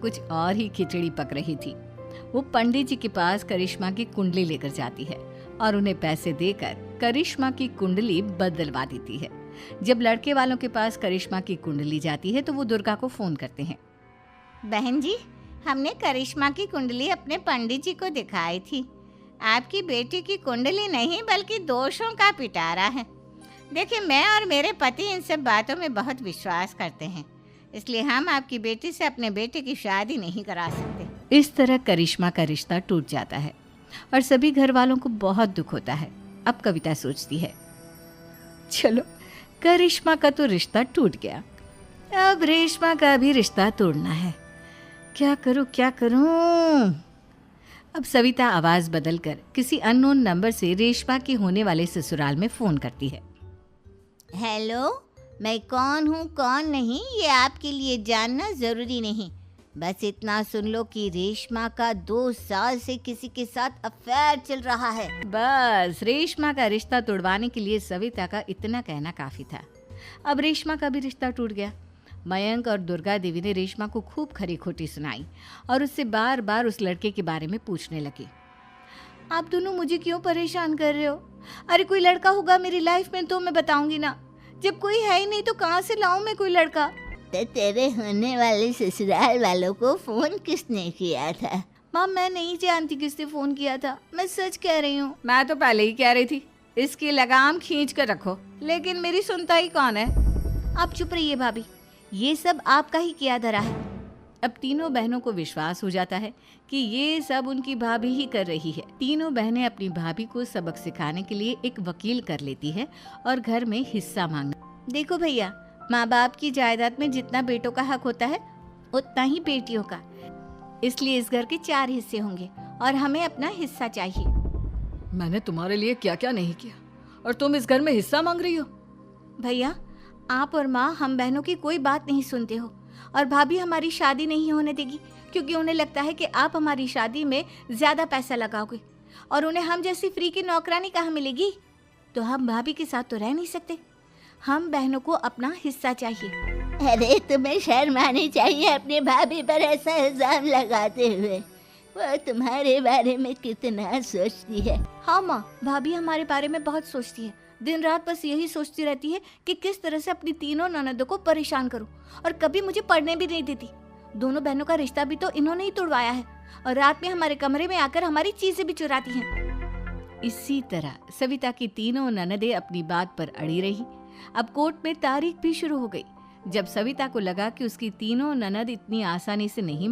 कुछ और ही खिचड़ी पक रही थी। वो पंडित जी के पास करिश्मा की कुंडली लेकर जाती है और उन्हें पैसे देकर करिश्मा की कुंडली बदलवा देती है। जब लड़के वालों के पास करिश्मा की कुंडली जाती है तो वो दुर्गा को फोन करते हैं। बहन जी, हमने करिश्मा की कुंडली अपने पंडित जी को दिखाई थी। आपकी बेटी की कुंडली नहीं बल्कि दोषों का पिटारा है। देखिए, मैं और मेरे पति इन सब बातों में बहुत विश्वास करते हैं, इसलिए हम आपकी बेटी से अपने बेटे की शादी नहीं करा सकते। इस तरह करिश्मा का रिश्ता टूट जाता है और सभी घर वालों को बहुत दुख होता है। अब कविता सोचती है, चलो करिश्मा का तो रिश्ता टूट गया, अब रेशमा का भी रिश्ता तोड़ना है। क्या करूं? अब सविता आवाज बदलकर किसी अननोन नंबर से रेशमा के होने वाले ससुराल में फोन करती है। हेलो, मैं कौन हूँ कौन नहीं ये आपके लिए जानना ज़रूरी नहीं। बस इतना सुन लो कि रेशमा का 2 साल से किसी के साथ अफेयर चल रहा है। बस रेशमा का रिश्ता तोड़वाने के लिए सविता का इतना कहना काफी था। अब रेशमा का भी रिश्ता टूट गया। मयंक और दुर्गा देवी ने रेशमा को खूब खरी खोटी सुनाई और उससे बार बार उस लड़के के बारे में पूछने लगी। आप दोनों मुझे क्यों परेशान कर रहे हो? अरे कोई लड़का होगा मेरी लाइफ में तो मैं बताऊंगी ना। जब कोई है ही नहीं तो कहाँ से लाऊं मैं कोई लड़का? तो तेरे होने वाले ससुराल वालों को फोन किसने किया था? माँ, मैं नहीं जानती किसने फोन किया था, मैं सच कह रही हूँ। मैं तो पहले ही कह रही थी इसकी लगाम खींच कर रखो, लेकिन मेरी सुनता ही कौन है। आप चुप रहिए भाभी, ये सब आपका ही किया धरा है। अब तीनों बहनों को विश्वास हो जाता है कि ये सब उनकी भाभी ही कर रही है। तीनों बहनें अपनी भाभी को सबक सिखाने के लिए एक वकील कर लेती है और घर में हिस्सा मांगना। देखो भैया, माँ बाप की जायदाद में जितना बेटों का हक होता है उतना ही बेटियों का, इसलिए इस घर के 4 हिस्से होंगे और हमें अपना हिस्सा चाहिए। मैंने तुम्हारे लिए क्या क्या नहीं किया और तुम इस घर में हिस्सा मांग रही हो? भैया, आप और माँ हम बहनों की कोई बात नहीं सुनते हो और भाभी हमारी शादी नहीं होने देगी क्योंकि उन्हें लगता है कि आप हमारी शादी में ज्यादा पैसा लगाओगे और उन्हें हम जैसी फ्री की नौकरानी कहाँ मिलेगी। तो हम भाभी के साथ तो रह नहीं सकते, हम बहनों को अपना हिस्सा चाहिए। अरे तुम्हें शर्म आनी चाहिए अपनी भाभी पर ऐसा इल्जाम लगाते हुए। वो तुम्हारे बारे में कितना सोचती है। हाँ माँ, भाभी हमारे बारे में बहुत सोचती है। दिन रात बस यही सोचती रहती है कि किस तरह से अपनी तीनों ननदों को परेशान करूं और कभी मुझे पढ़ने भी नहीं देती। दोनों बहनों का रिश्ता भी तो इन्होंने ही तोड़वाया है और रात में हमारे कमरे में आकर हमारी चीजें भी चुराती हैं। इसी तरह सविता की तीनों ननदें अपनी बात पर अड़ी रही। अब कोर्ट में तारीख भी शुरू हो गई। जब सविता को लगा कि उसकी तीनों ननद इतनी आसानी से नहीं